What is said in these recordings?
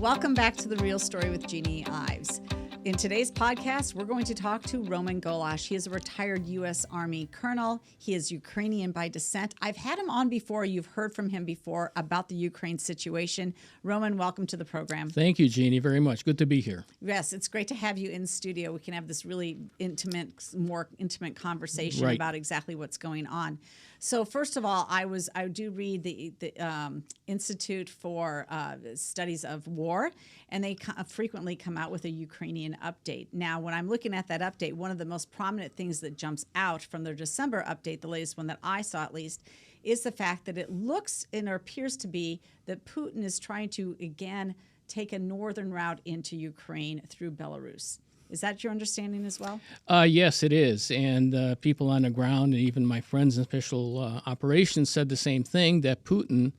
Welcome back to The Real Story with Jeannie Ives. In today's podcast, we're going to talk to Roman Golash. He is a retired U.S. Army colonel. He is Ukrainian by descent. I've had him on before. You've heard from him before about the Ukraine situation. Roman, welcome to the program. Thank you, Jeannie, very much. Good to be here. Yes, it's great to have you in studio. We can have this really more intimate conversation about exactly what's going on. So first of all, I do read the Institute for Studies of War, and they frequently come out with a Ukrainian update. Now, when I'm looking at that update, one of the most prominent things that jumps out from their December update, the latest one that I saw at least, is the fact that it looks and appears to be that Putin is trying to, again, take a northern route into Ukraine through Belarus. Is that your understanding as well? Yes, it is. And people on the ground, and even my friends in special operations, said the same thing, that Putin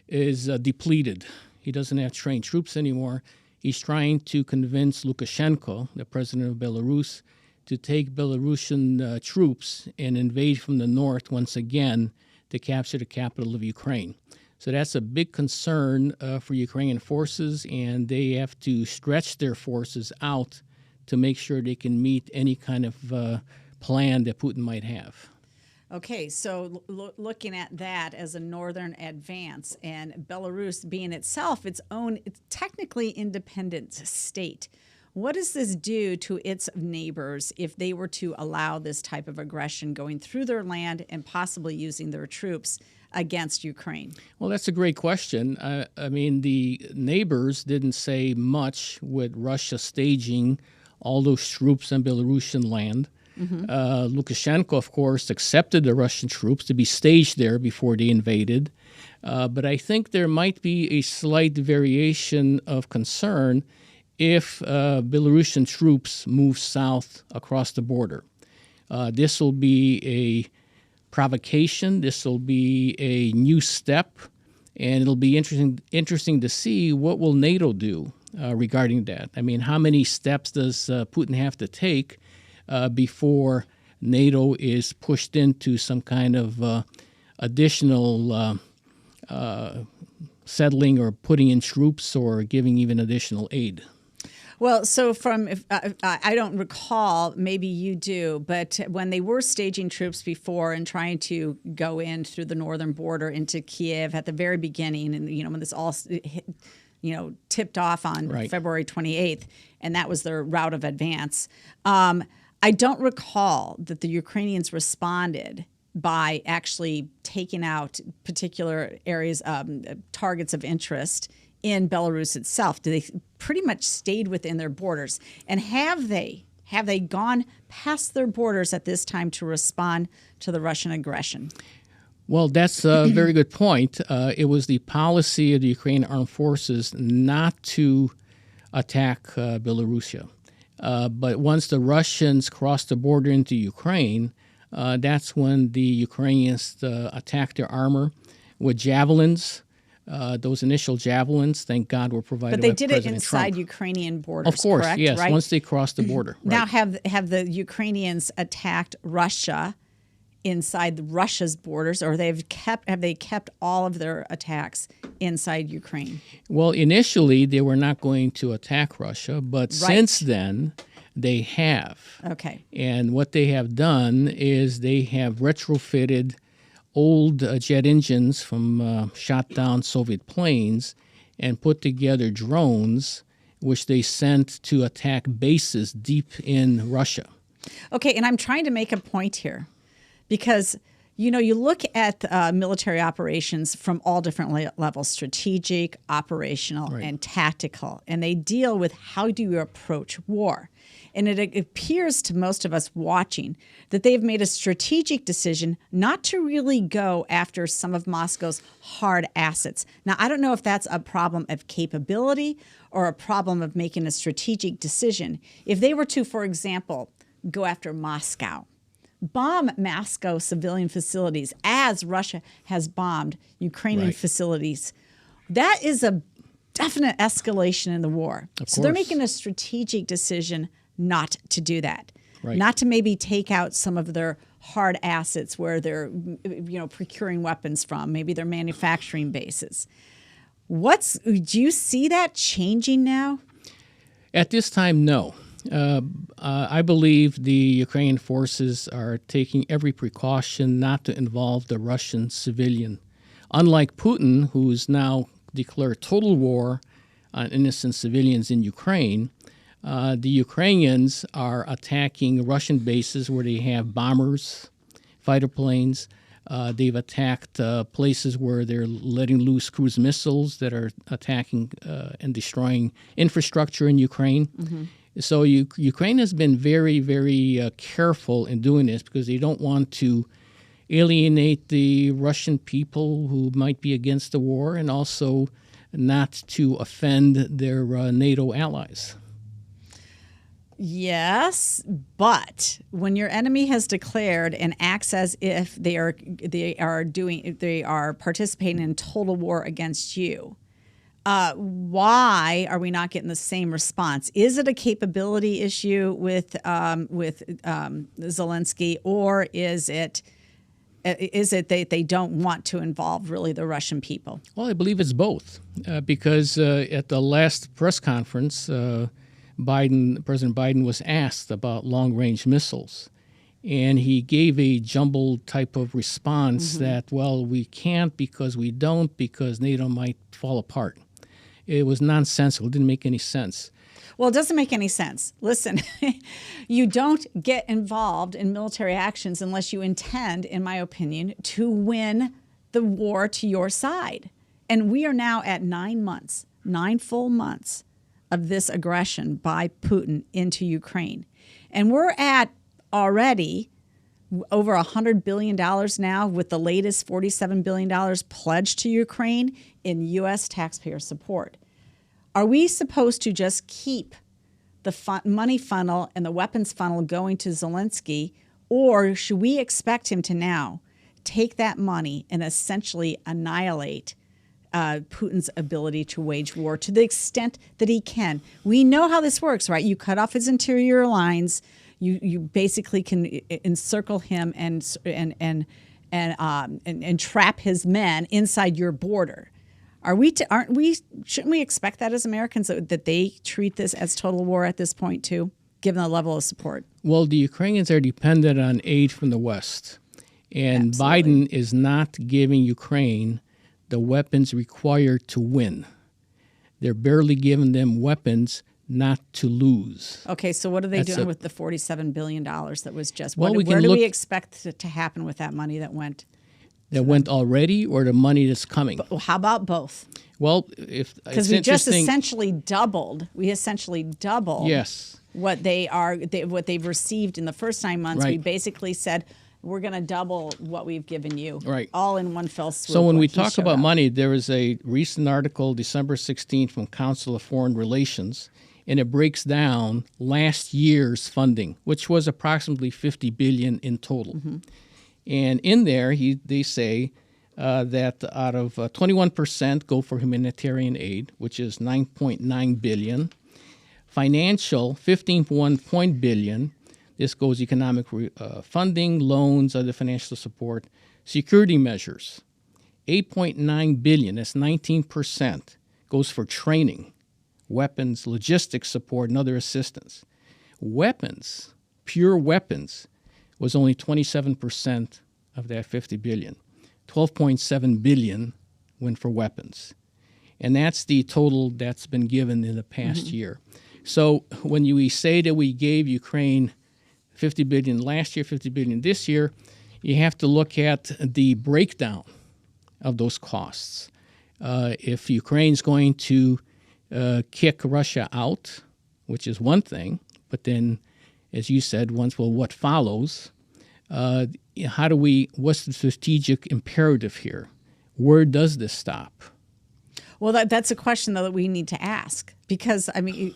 is depleted. He doesn't have trained troops anymore. He's trying to convince Lukashenko, the president of Belarus, to take Belarusian troops and invade from the north once again to capture the capital of Ukraine. So that's a big concern for Ukrainian forces, and they have to stretch their forces out to make sure they can meet any kind of plan that Putin might have. Okay, so looking at that as a northern advance, and Belarus being itself its own technically independent state, what does this do to its neighbors if they were to allow this type of aggression going through their land and possibly using their troops against Ukraine? Well, that's a great question. I mean, the neighbors didn't say much with Russia staging all those troops on Belarusian land. Mm-hmm. Lukashenko, of course, accepted the Russian troops to be staged there before they invaded. But I think there might be a slight variation of concern if Belarusian troops move south across the border. This will be a provocation. This will be a new step, and it'll be interesting to see what will NATO do regarding that. I mean, how many steps does Putin have to take before NATO is pushed into some kind of additional settling or putting in troops or giving even additional aid? Well, so I don't recall, maybe you do, but when they were staging troops before and trying to go in through the northern border into Kiev at the very beginning, and when this all tipped off on February 28th, and that was their route of advance, I don't recall that the Ukrainians responded by actually taking out particular areas, targets of interest in Belarus itself. They pretty much stayed within their borders? And have they gone past their borders at this time to respond to the Russian aggression? Well, that's a very good point. It was the policy of the Ukrainian armed forces not to attack Belarusia. But once the Russians crossed the border into Ukraine, that's when the Ukrainians attacked their armor with javelins. Those initial javelins, thank God, were provided by President Trump. But they did it inside Trump. Ukrainian borders, of course, correct? Yes, right? Once they crossed the border. Now, have the Ukrainians attacked Russia inside Russia's borders, or have they kept all of their attacks inside Ukraine? Well, initially, they were not going to attack Russia, but since then, they have. Okay. And what they have done is they have retrofitted old jet engines from shot-down Soviet planes and put together drones, which they sent to attack bases deep in Russia. Okay, and I'm trying to make a point here because, you look at military operations from all different levels, strategic, operational, and tactical, and they deal with how do you approach war. And it appears to most of us watching that they've made a strategic decision not to really go after some of Moscow's hard assets. Now, I don't know if that's a problem of capability or a problem of making a strategic decision. If they were to, for example, go after Moscow, bomb Moscow civilian facilities as Russia has bombed Ukrainian facilities, that is a definite escalation in the war. So they're making a strategic decision not to do that, not to maybe take out some of their hard assets where they're, procuring weapons from, maybe their manufacturing bases. Do you see that changing now? At this time, no. I believe the Ukrainian forces are taking every precaution not to involve the Russian civilian. Unlike Putin, who's now declared total war on innocent civilians in Ukraine, the Ukrainians are attacking Russian bases where they have bombers, fighter planes. They've attacked places where they're letting loose cruise missiles that are attacking and destroying infrastructure in Ukraine. Mm-hmm. So Ukraine has been very, very careful in doing this because they don't want to alienate the Russian people who might be against the war, and also not to offend their NATO allies. Yes, but when your enemy has declared and acts as if they are participating in total war against you, why are we not getting the same response? Is it a capability issue with Zelensky, or is it that they don't want to involve really the Russian people? Well, I believe it's both, because at the last press conference, President Biden was asked about long-range missiles, and he gave a jumbled type of response that, well, we can't because we don't, because NATO might fall apart. It was nonsensical. It didn't make any sense. Well, it doesn't make any sense. Listen, you don't get involved in military actions unless you intend, in my opinion, to win the war to your side. And we are now at 9 full months of this aggression by Putin into Ukraine. And we're at already over $100 billion now, with the latest $47 billion pledged to Ukraine in U.S. taxpayer support. Are we supposed to just keep the money funnel and the weapons funnel going to Zelensky, or should we expect him to now take that money and essentially annihilate Putin's ability to wage war to the extent that he can? We know how this works, right? You cut off his interior lines. You basically can encircle him and trap his men inside your border. Shouldn't we expect that as Americans, that they treat this as total war at this point too, given the level of support? Well, the Ukrainians are dependent on aid from the West, and Absolutely. Biden is not giving Ukraine the weapons required to win. They're barely giving them weapons not to lose. Okay, so what are they doing with the $47 billion that was just... Where do we expect to happen with that money that went... That went already, or the money that's coming? How about both? Well, because we just essentially doubled. Yes. What they've received in the first 9 months. Right. We basically said we're going to double what we've given you. Right. All in one fell swoop. So when we talk about money, there was a recent article, December 16th, from Council of Foreign Relations, and it breaks down last year's funding, which was approximately $50 billion in total. Mm-hmm. And in there, they say that out of 21% go for humanitarian aid, which is $9.9 billion. Financial, $15.1 billion. This goes economic funding, loans, other financial support. Security measures, $8.9 billion. That's 19%. Goes for training, weapons, logistics support, and other assistance. Weapons, pure weapons, was only 27% of that $50 billion. $12.7 billion went for weapons. And that's the total that's been given in the past year. So when we say that we gave Ukraine $50 billion last year, $50 billion this year, you have to look at the breakdown of those costs. If Ukraine's going to kick Russia out, which is one thing, but then, as you said once, well, what follows? What's the strategic imperative here? Where does this stop? Well, that's a question, though, that we need to ask, because, I mean,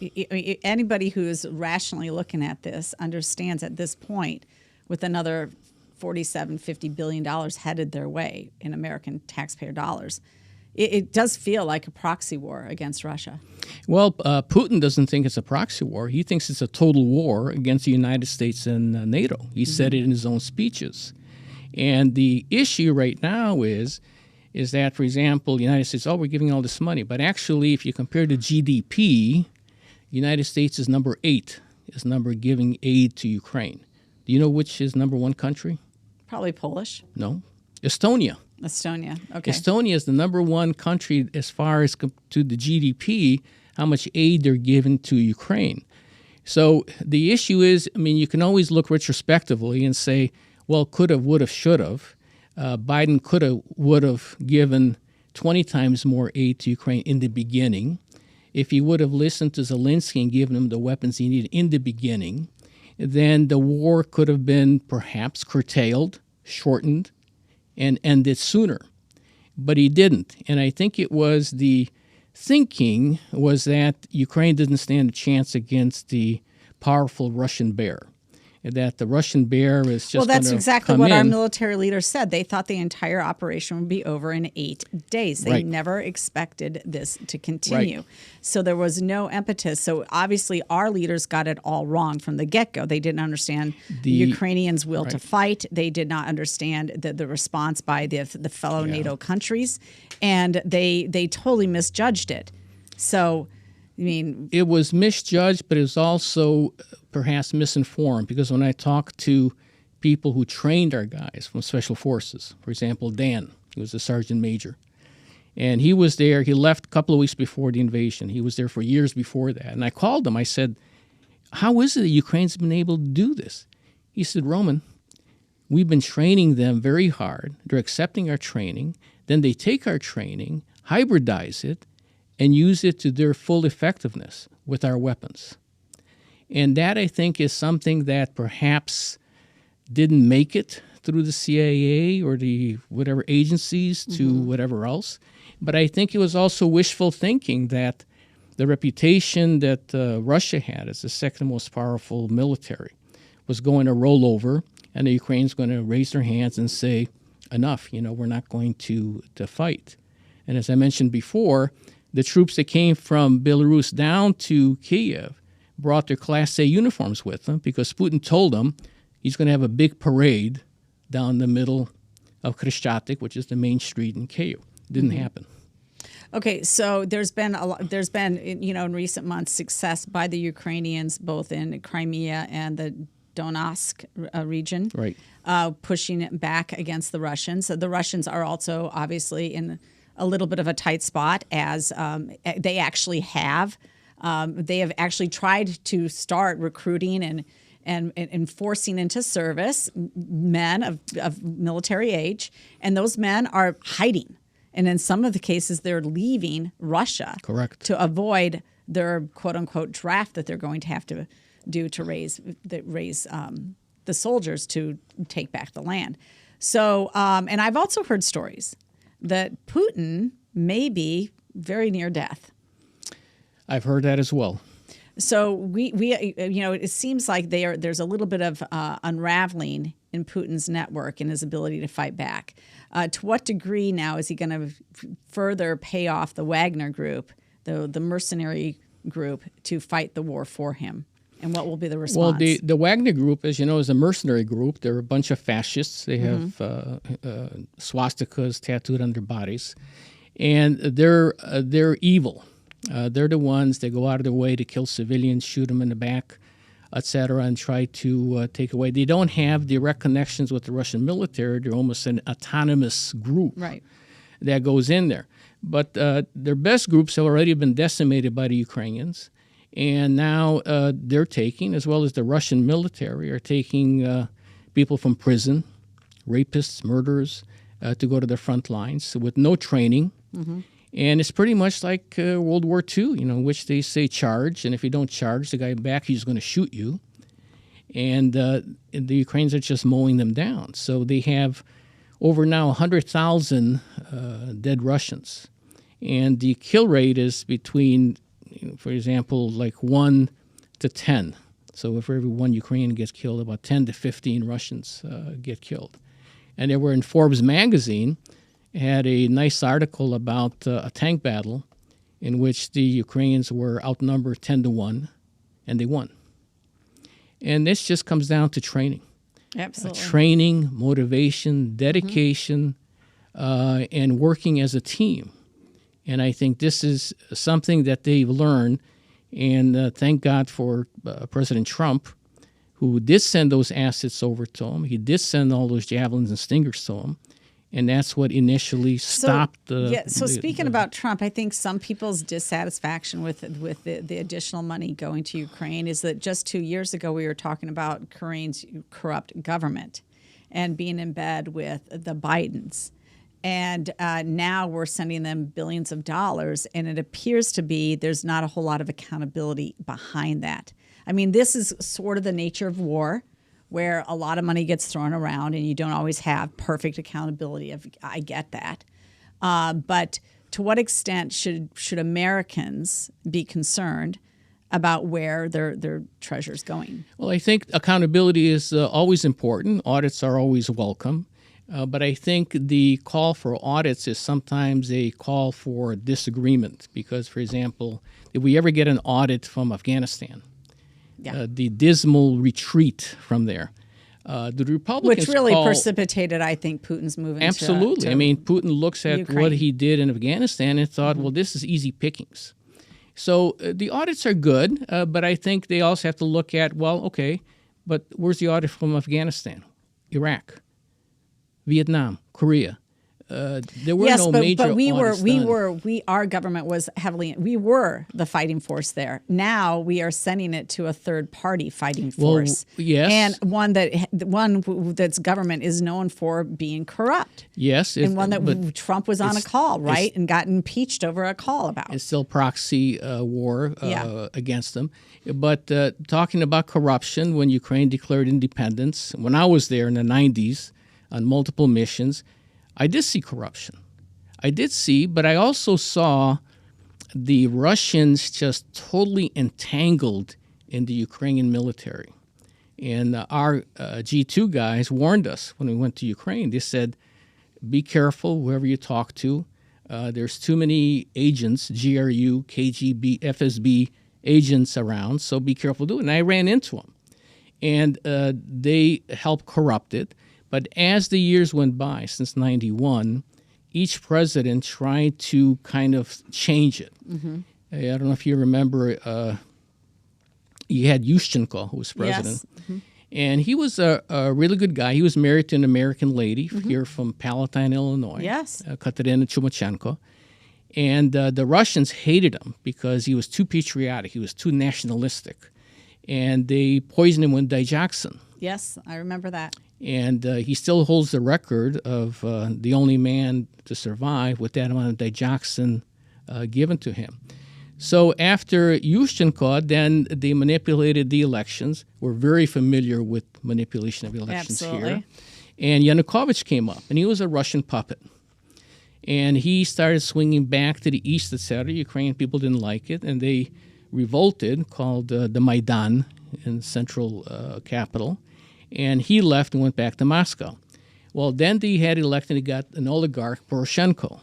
anybody who is rationally looking at this understands at this point, with another $50 billion headed their way in American taxpayer dollars, it does feel like a proxy war against Russia. Well, Putin doesn't think it's a proxy war. He thinks it's a total war against the United States and NATO. He said it in his own speeches. And the issue right now is is that, for example, the United States, we're giving all this money. But actually, if you compare the GDP, United States is number 8, is number giving aid to Ukraine. Do you know which is number 1 country? Probably Polish. No. Estonia. Estonia. Okay. Estonia is the number 1 country as far as to the GDP, how much aid they're giving to Ukraine. So the issue is, you can always look retrospectively and say, well, could have, would have, should have. Biden could have, would have given 20 times more aid to Ukraine in the beginning. If he would have listened to Zelensky and given him the weapons he needed in the beginning, then the war could have been perhaps curtailed, shortened, and ended sooner. But he didn't. And I think it was the thinking was that Ukraine didn't stand a chance against the powerful Russian bear. That the Russian bear is just that's exactly what our military leaders said. They thought the entire operation would be over in 8 days. They never expected this to continue. So there was no impetus. So obviously our leaders got it all wrong from the get-go. They didn't understand the Ukrainians' will to fight. They did not understand the response by the fellow NATO countries. And they totally misjudged it. So, it was misjudged, but it was also perhaps misinformed, because when I talked to people who trained our guys from Special Forces, for example, Dan, he was a sergeant major, and he was there. He left a couple of weeks before the invasion. He was there for years before that. And I called him. I said, how is it that Ukraine's been able to do this? He said, Roman, we've been training them very hard. They're accepting our training. Then they take our training, hybridize it, and use it to their full effectiveness with our weapons. And that, I think, is something that perhaps didn't make it through the CIA or the whatever agencies to whatever else. But I think it was also wishful thinking that the reputation that Russia had as the second most powerful military was going to roll over, and the Ukraine's going to raise their hands and say, enough, we're not going to fight. And as I mentioned before, the troops that came from Belarus down to Kiev brought their Class A uniforms with them, because Putin told them he's going to have a big parade down the middle of Krещатик, which is the main street in Kiev. It didn't happen. Okay, so there's been in recent months success by the Ukrainians both in Crimea and the Donetsk region, pushing it back against the Russians. So the Russians are also obviously in a little bit of a tight spot, as they have actually tried to start recruiting and forcing into service men of military age, and those men are hiding. And in some of the cases, they're leaving Russia to avoid their quote-unquote draft that they're going to have to do to raise the soldiers to take back the land. So, and I've also heard stories that Putin may be very near death. I've heard that as well. So we it seems like there's a little bit of unraveling in Putin's network and his ability to fight back. To what degree now is he going to further pay off the Wagner group, the mercenary group, to fight the war for him? And what will be the response? Well, the Wagner group, as you know, is a mercenary group. They're a bunch of fascists. They have swastikas tattooed on their bodies, and they're evil. They're the ones that go out of their way to kill civilians, shoot them in the back, etc., and try to take away. They don't have direct connections with the Russian military. They're almost an autonomous group that goes in there. But their best groups have already been decimated by the Ukrainians. And now they're taking, as well as the Russian military, are taking people from prison, rapists, murderers, to go to the front lines with no training. And it's pretty much like World War II, in which they say charge, and if you don't charge, the guy back, he's going to shoot you. And the Ukrainians are just mowing them down. So they have over now 100,000 dead Russians. And the kill rate is between, for example, like 1 to 10. So for every one Ukrainian gets killed, about 10 to 15 Russians get killed. And they were in Forbes magazine, had a nice article about a tank battle in which the Ukrainians were outnumbered 10 to 1, and they won. And this just comes down to training. Absolutely. Training, motivation, dedication, and working as a team. And I think this is something that they've learned. And thank God for President Trump, who did send those assets over to him. He did send all those javelins and stingers to him. And that's what initially stopped the... So speaking about Trump, I think some people's dissatisfaction with the additional money going to Ukraine is that just 2 years ago we were talking about Ukraine's corrupt government and being in bed with the Bidens. And now we're sending them billions of dollars, and it appears to be there's not a whole lot of accountability behind that. I mean, this is sort of the nature of war, where a lot of money gets thrown around and you don't always have perfect accountability. I get that. But to what extent should Americans be concerned about where their treasure's going? Well, I think accountability is always important. Audits are always welcome. But I think the call for audits is sometimes a call for disagreement because, for example, did we ever get an audit from Afghanistan? Yeah. The dismal retreat from there. The Republicans Which really precipitated, I think, Putin's move into Absolutely. I mean, Putin looks at Ukraine. what he did in Afghanistan and thought, well, this is easy pickings. So the audits are good, but I think they also have to look at, well, okay, but where's the audit from Afghanistan, Iraq, Vietnam, Korea? There were no major audits done. Our government was we were the fighting force there. Now we are sending it to a third party fighting force. Well, yes. And one that's government is known for being corrupt. Yes. And one that Trump was on a call, right? And got impeached over a call about. It's still proxy war against them. But talking about corruption, when Ukraine declared independence, when I was there in the 90s on multiple missions, I did see corruption. But I also saw the Russians just totally entangled in the Ukrainian military. And our G2 guys warned us when we went to Ukraine. They said, be careful whoever you talk to. There's too many agents, GRU, KGB, FSB agents around, so be careful doing it. And I ran into them. And they helped corrupt it. But as the years went by, since 91, each president tried to kind of change it. Mm-hmm. I don't know if you remember, you had Yushchenko, who was president. Yes. Mm-hmm. And he was a really good guy. He was married to an American lady here from Palatine, Illinois. Yes. Katerina Chumachenko. And the Russians hated him because he was too patriotic. He was too nationalistic. And they poisoned him with digoxin. Yes, I remember that. And he still holds the record of the only man to survive with that amount of digoxin given to him. So after Yushchenko, then they manipulated the elections. We're very familiar with manipulation of elections here. And Yanukovych came up, and he was a Russian puppet. And he started swinging back to the east, etc. Ukrainian people didn't like it, and they revolted, called the Maidan in central capital. And he left and went back to Moscow. Well, then they had elected, he got an oligarch, Poroshenko.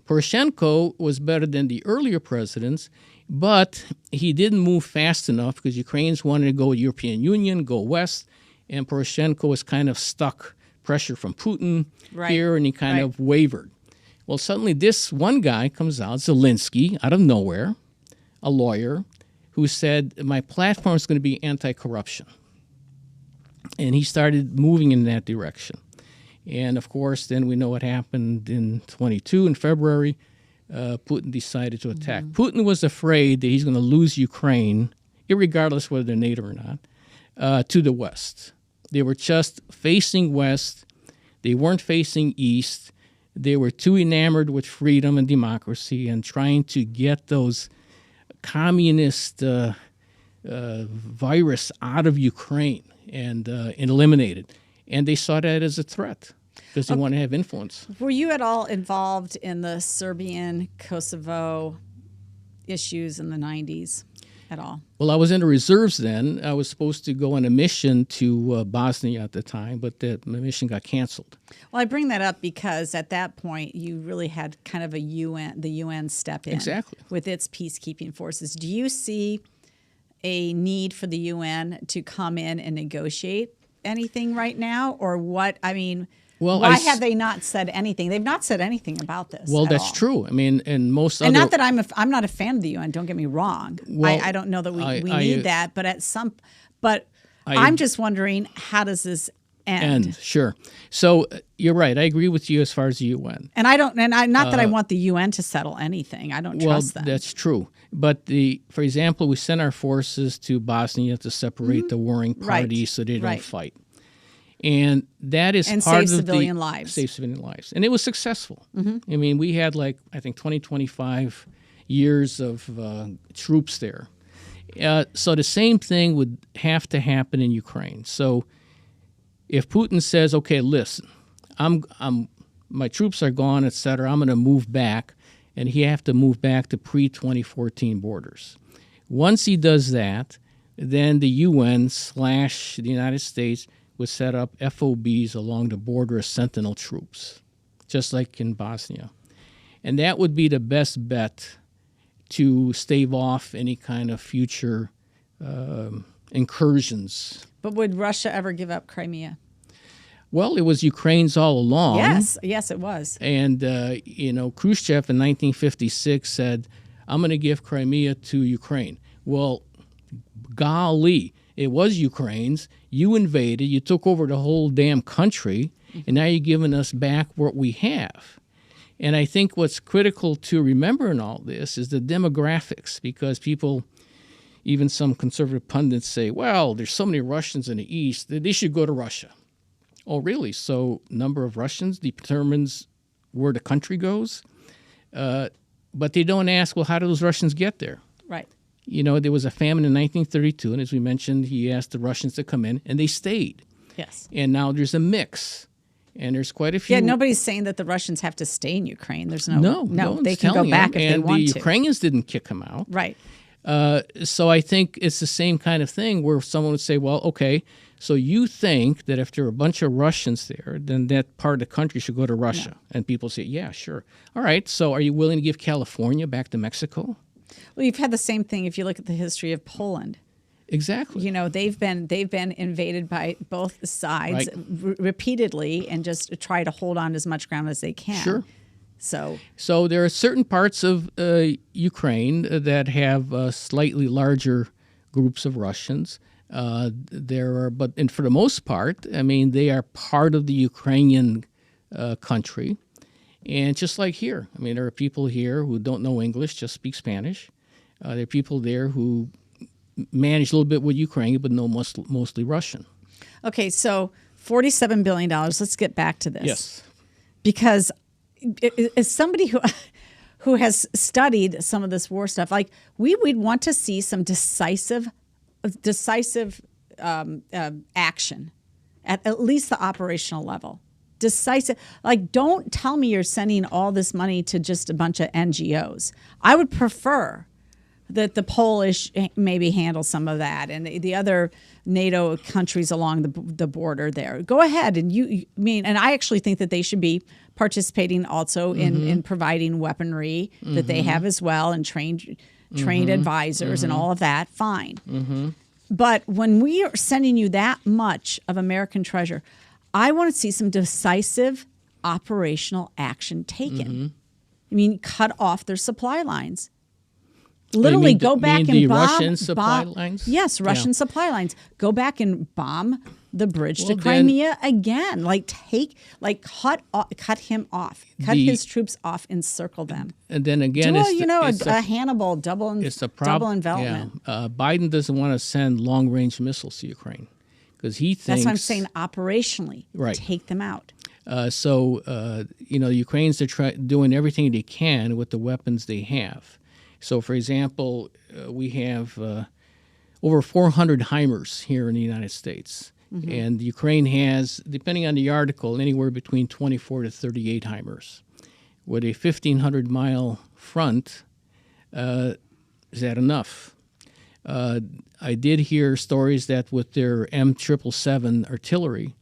Poroshenko was better than the earlier presidents, but he didn't move fast enough because Ukrainians wanted to go European Union, go west, and Poroshenko was kind of stuck, pressure from Putin here, and he kind of wavered. Well, suddenly this one guy comes out, Zelensky, out of nowhere, a lawyer, who said, my platform is going to be anti-corruption. And he started moving in that direction. And, of course, then we know what happened in 22 in February. Putin decided to attack. Mm-hmm. Putin was afraid that he's going to lose Ukraine, irregardless whether they're NATO or not, to the West. They were just facing West. They weren't facing East. They were too enamored with freedom and democracy and trying to get those communist virus out of Ukraine and eliminate it. And they saw that as a threat because they want to have influence. Were you at all involved in the Serbian-Kosovo issues in the 90s at all? Well, I was in the reserves then. I was supposed to go on a mission to Bosnia at the time, but the mission got canceled. Well, I bring that up because at that point you really had kind of the UN step in with its peacekeeping forces. Do you see a need for the UN to come in and negotiate anything right now, or what? I mean, Well, why have they not said anything? They've not said anything about this. Well, at that's all. true. I mean, and most And other, not that I'm not a fan of the UN. Don't get me wrong. Well, I don't know that we need that, but I'm just wondering, how does this end? Sure. So you're right. I agree with you as far as the UN. And not that I want the UN to settle anything. I don't trust them. That's true. But for example, we sent our forces to Bosnia to separate the warring parties so they don't fight. And that is part save of civilian lives. Save civilian lives. And it was successful. I mean, we had I think 25 years of troops there. So the same thing would have to happen in Ukraine. So if Putin says, okay, listen, my troops are gone, et cetera, I'm going to move back, and he have to move back to pre-2014 borders. Once he does that, then the UN / the United States would set up FOBs along the border as sentinel troops, just like in Bosnia. And that would be the best bet to stave off any kind of future incursions. But would Russia ever give up Crimea? Well, it was Ukraine's all along. Yes, it was. And, Khrushchev in 1956 said, I'm going to give Crimea to Ukraine. Well, golly, it was Ukraine's. You invaded, you took over the whole damn country, and now you're giving us back what we have. And I think what's critical to remember in all this is the demographics, because people, even some conservative pundits say, well, there's so many Russians in the East, that they should go to Russia. Oh, really? So number of Russians determines where the country goes? But they don't ask, well, how do those Russians get there? Right. There was a famine in 1932, and as we mentioned, he asked the Russians to come in, and they stayed. Yes. And now there's a mix, and there's quite a few. Yeah, nobody's saying that the Russians have to stay in Ukraine. There's no, they can telling go back them, if they want to. And the Ukrainians didn't kick them out. Right. So I think it's the same kind of thing where someone would say, well, okay, so you think that if there are a bunch of Russians there, then that part of the country should go to Russia. No. And people say, yeah, sure. All right, so are you willing to give California back to Mexico? Well, you've had the same thing if you look at the history of Poland. Exactly. They've been invaded by both sides repeatedly and just try to hold on as much ground as they can. Sure. So there are certain parts of Ukraine that have slightly larger groups of Russians. But for the most part, I mean, they are part of the Ukrainian country. And just like here, I mean, there are people here who don't know English, just speak Spanish. There are people there who manage a little bit with Ukrainian, but know mostly Russian. Okay, so $47 billion. Let's get back to this. Yes. Because as somebody who has studied some of this war stuff, we'd want to see some decisive action at least the operational level. Decisive. Don't tell me you're sending all this money to just a bunch of NGOs. I would prefer that the Polish maybe handle some of that, and the other NATO countries along the border there. Go ahead, and and I actually think that they should be participating also in providing weaponry that they have as well, and trained advisors and all of that. Fine. But when we are sending you that much of American treasure, I want to see some decisive operational action taken. I mean, cut off their supply lines. Literally, go back and bomb Russian supply lines. Yes, Russian supply lines. Go back and bomb the bridge to Crimea again. Cut him off. Cut his troops off, encircle them. And then again, a Hannibal double envelopment. Yeah. Biden doesn't want to send long-range missiles to Ukraine because he thinks that's what I'm saying. Operationally, take them out. The Ukrainians are doing everything they can with the weapons they have. So, for example, we have over 400 HIMARS here in the United States. And Ukraine has, depending on the article, anywhere between 24 to 38 HIMARS. With a 1,500-mile front, is that enough? I did hear stories that with their M777 artillery,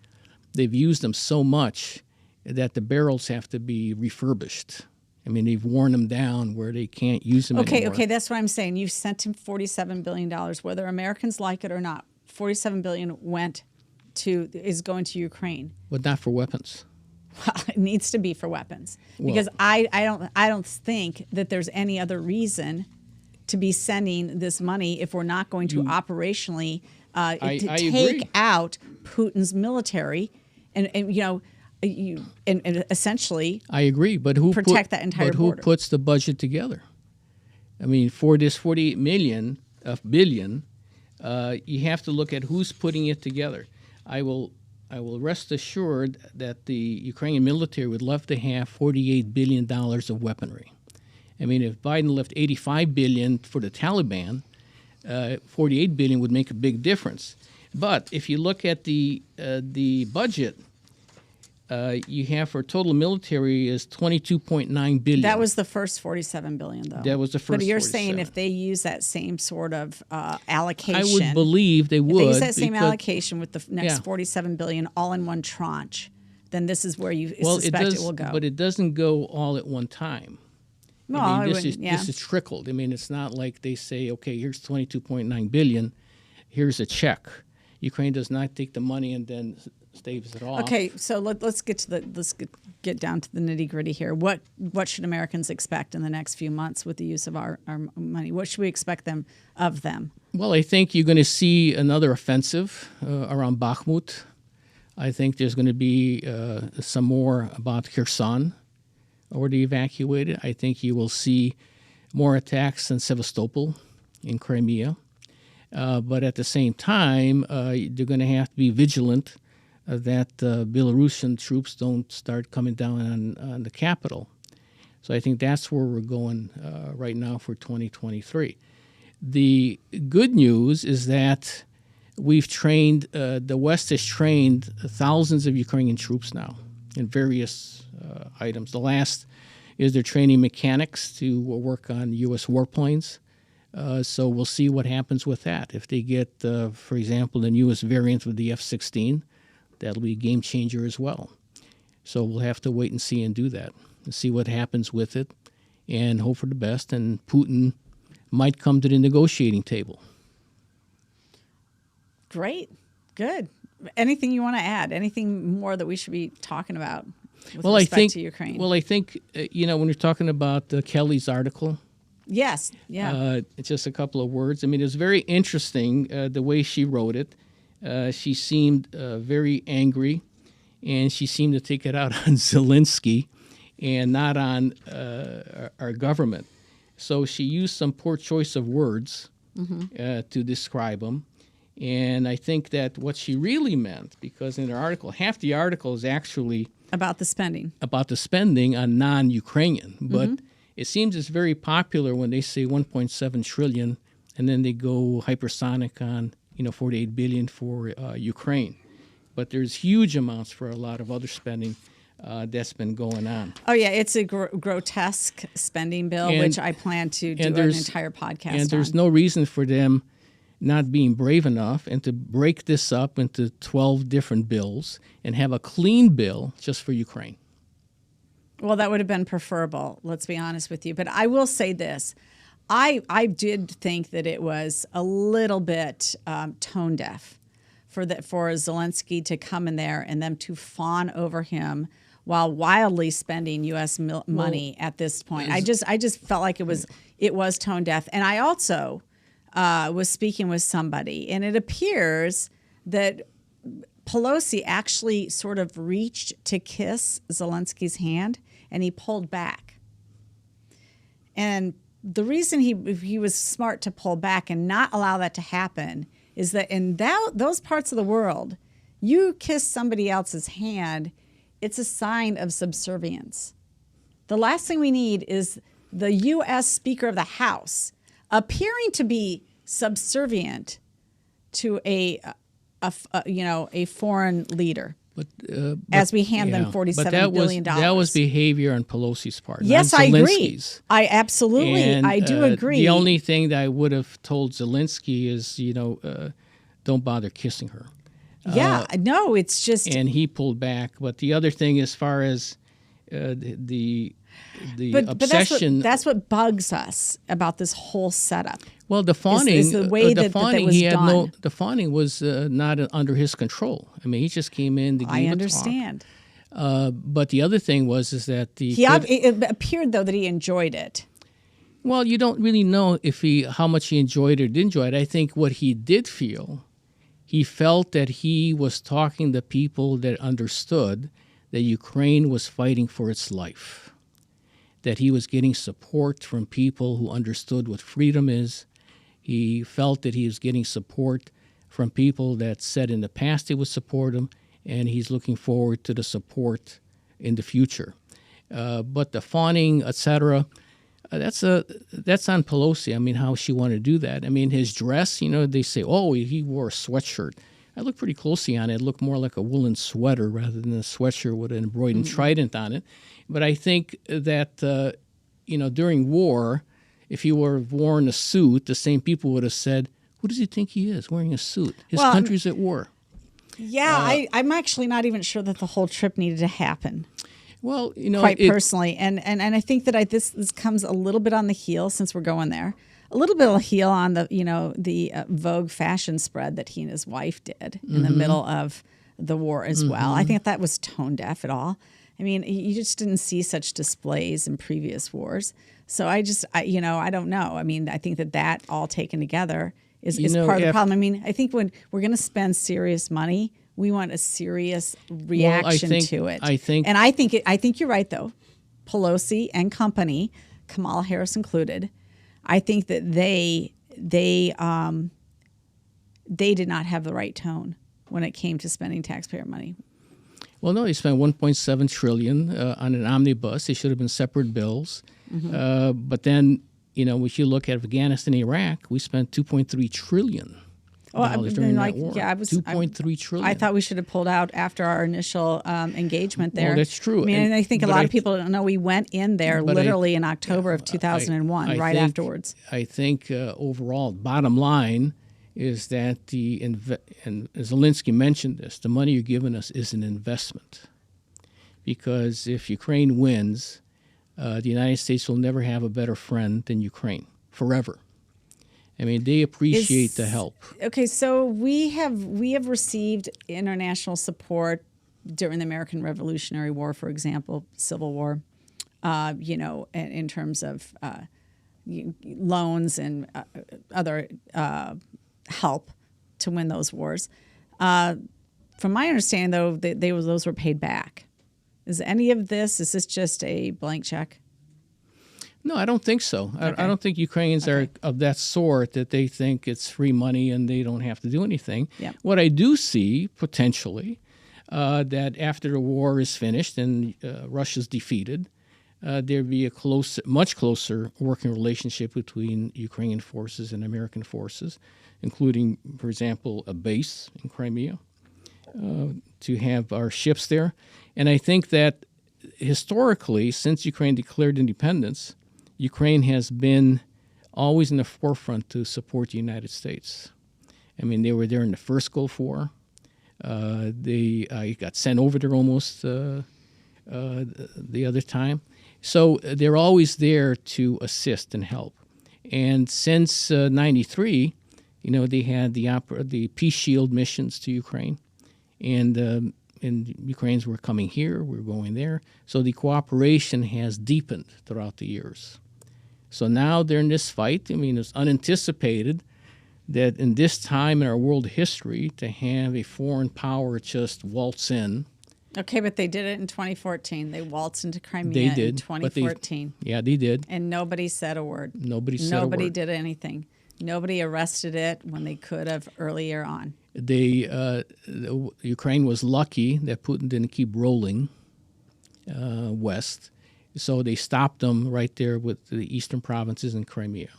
they've used them so much that the barrels have to be refurbished. I mean, they've worn them down where they can't use them anymore. Okay, that's what I'm saying. You've sent him $47 billion, whether Americans like it or not. $47 billion is going to Ukraine. But not for weapons. Well, it needs to be for weapons because I don't think that there's any other reason to be sending this money if we're not going to operationally take out Putin's military and essentially I agree, but who protect that entire border? Who puts the budget together? I mean, for this 48 billion, you have to look at who's putting it together. I will rest assured that the Ukrainian military would love to have $48 billion of weaponry. I mean, if Biden left $85 billion for the Taliban, $48 billion would make a big difference. But if you look at the budget, you have for total military is $22.9 billion. That was the first $47 billion, though. That was the first. But you're 47. saying if they use that same sort of allocation, I would believe they would. If they use that same allocation with the next $47 billion all in one tranche, then this is where you suspect it will go. But it doesn't go all at one time. Well, I mean, this is trickled. I mean, it's not like they say, okay, here's $22.9 billion, here's a check. Ukraine does not take the money and then staves it off. Okay, so let's get down to the nitty gritty here. What should Americans expect in the next few months with the use of our money? What should we expect of them? Well, I think you're going to see another offensive around Bakhmut. I think there's going to be some more about Kherson, already evacuated. I think you will see more attacks in Sevastopol in Crimea. But at the same time, they're going to have to be vigilant that Belarusian troops don't start coming down on the capital. So I think that's where we're going right now for 2023. The good news is that we've trained, the West has trained thousands of Ukrainian troops now in various items. The last is they're training mechanics to work on U.S. warplanes. So we'll see what happens with that. If they get, for example, the newest variant of the F-16, that'll be a game changer as well. So we'll have to wait and see and do that and see what happens with it and hope for the best. And Putin might come to the negotiating table. Great. Good. Anything you want to add? Anything more that we should be talking about with respect to Ukraine? Well, I think, when you're talking about Kelly's article, yes. Yeah. It's just a couple of words. I mean, it was very interesting the way she wrote it. She seemed very angry, and she seemed to take it out on Zelensky and not on our government. So she used some poor choice of words to describe him. And I think that what she really meant, because in her article, half the article is actually about the spending on non-Ukrainian, but it seems it's very popular when they say 1.7 trillion, and then they go hypersonic on 48 billion for Ukraine. But there's huge amounts for a lot of other spending that's been going on. Oh yeah, it's a grotesque spending bill, which I plan to do an entire podcast on. And there's no reason for them not being brave enough and to break this up into 12 different bills and have a clean bill just for Ukraine. Well, that would have been preferable, let's be honest with you. But I will say this. I did think that it was a little bit tone deaf for Zelensky to come in there and them to fawn over him while wildly spending U.S. money at this point. I just felt like it was tone deaf. And I also was speaking with somebody, and it appears that Pelosi actually sort of reached to kiss Zelensky's hand, and he pulled back. And the reason he was smart to pull back and not allow that to happen is that in those parts of the world, you kiss somebody else's hand, it's a sign of subservience. The last thing we need is the U.S. Speaker of the House appearing to be subservient to a foreign leader. But as we hand them $47 billion. That was behavior on Pelosi's part. Yes, I agree. I do agree. The only thing that I would have told Zelensky is, don't bother kissing her. No, it's just. And he pulled back. But the other thing, as far as the obsession. But that's what bugs us about this whole setup. Well, the fawning is the way that was done. The fawning was not under his control. I mean, he just came in to give a talk. I understand. But the other thing is that it appeared, though, that he enjoyed it. Well, you don't really know how much he enjoyed it or didn't enjoy it. I think what he did feel, he felt that he was talking to people that understood that Ukraine was fighting for its life, that he was getting support from people who understood what freedom is. He felt that he was getting support from people that said in the past they would support him, and he's looking forward to the support in the future. But the fawning, etc., that's on Pelosi. I mean, how she wanted to do that. I mean, his dress, they say, oh, he wore a sweatshirt. I looked pretty closely on it. It looked more like a woolen sweater rather than a sweatshirt with an embroidered trident on it. But I think that, during war, if he were worn a suit, the same people would have said, who does he think he is wearing a suit? His country's at war. Yeah, I'm actually not even sure that the whole trip needed to happen. Well, quite personally, and I think that this comes a little bit on the heel, since we're going there, a little bit of a heel on the Vogue fashion spread that he and his wife did in the middle of the war as well. I think that was tone deaf at all. I mean, you just didn't see such displays in previous wars. So I don't know. I mean, I think that all taken together is part of the problem. I mean, I think when we're going to spend serious money, we want a serious reaction to it. I think you're right, though. Pelosi and company, Kamala Harris included, I think that they did not have the right tone when it came to spending taxpayer money. Well, no, they spent $1.7 trillion on an omnibus. They should have been separate bills. But then, if you look at Afghanistan and Iraq, we spent $2.3 trillion. During that war. Yeah, $2.3 trillion. I thought we should have pulled out after our initial engagement there. Well, that's true. I mean, and I think a lot of people don't know we went in there literally in October of 2001, right afterwards. I think overall, bottom line is that and Zelensky mentioned this, the money you're giving us is an investment. Because if Ukraine wins, the United States will never have a better friend than Ukraine, forever. I mean, they appreciate the help. Okay, so we have received international support during the American Revolutionary War, for example, Civil War, in terms of loans and other help to win those wars. From my understanding, though, those were paid back. Is this just a blank check? No, I don't think so. Okay. I don't think Ukrainians are of that sort that they think it's free money and they don't have to do anything. Yep. What I do see, potentially, that after the war is finished and Russia's defeated, there'd be a much closer working relationship between Ukrainian forces and American forces, including, for example, a base in Crimea, to have our ships there. And I think that historically, since Ukraine declared independence, Ukraine has been always in the forefront to support the United States. I mean, they were there in the first Gulf War. They got sent over there almost the other time. So they're always there to assist and help. And since 93, they had the Peace Shield missions to Ukraine. And Ukrainians were coming here, we were going there. So the cooperation has deepened throughout the years. So now they're in this fight. I mean, it's unanticipated that in this time in our world history to have a foreign power just waltz in. Okay, but they did it in 2014. They waltzed into Crimea in 2014. They did. And nobody said a word. Nobody did anything. Nobody arrested it when they could have earlier on. Ukraine was lucky that Putin didn't keep rolling west. So they stopped them right there with the eastern provinces and Crimea.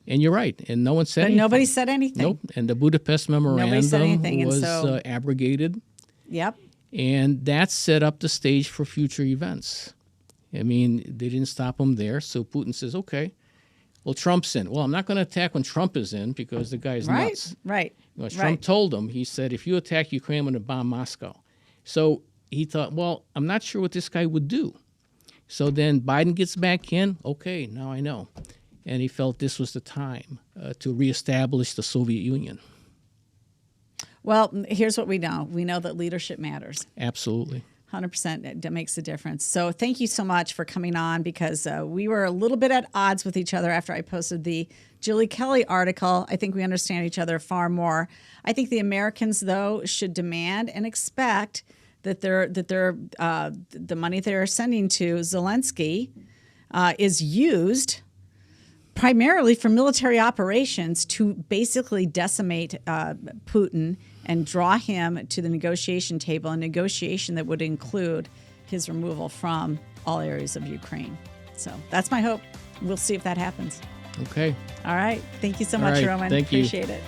And you're right. And no one said anything. Nobody said anything. Nope. And the Budapest Memorandum was abrogated. Yep. And that set up the stage for future events. I mean, they didn't stop them there. So Putin says, okay, well, Trump's in. Well, I'm not going to attack when Trump is in because the guy's nuts. Right. Trump told him, he said, if you attack Ukraine, I'm going to bomb Moscow. So he thought, well, I'm not sure what this guy would do. So then Biden gets back in. Okay, now I know. And he felt this was the time to reestablish the Soviet Union. Well, here's what we know. We know that leadership matters. Absolutely. 100%. That makes a difference. So thank you so much for coming on, because we were a little bit at odds with each other after I posted the Julie Kelly article. I think we understand each other far more. I think the Americans, though, should demand and expect that the money they're sending to Zelensky is used primarily for military operations to basically decimate Putin and draw him to the negotiation table, a negotiation that would include his removal from all areas of Ukraine. So that's my hope. We'll see if that happens. Okay. All right. Thank you so much, Roman. Thank you. Appreciate it.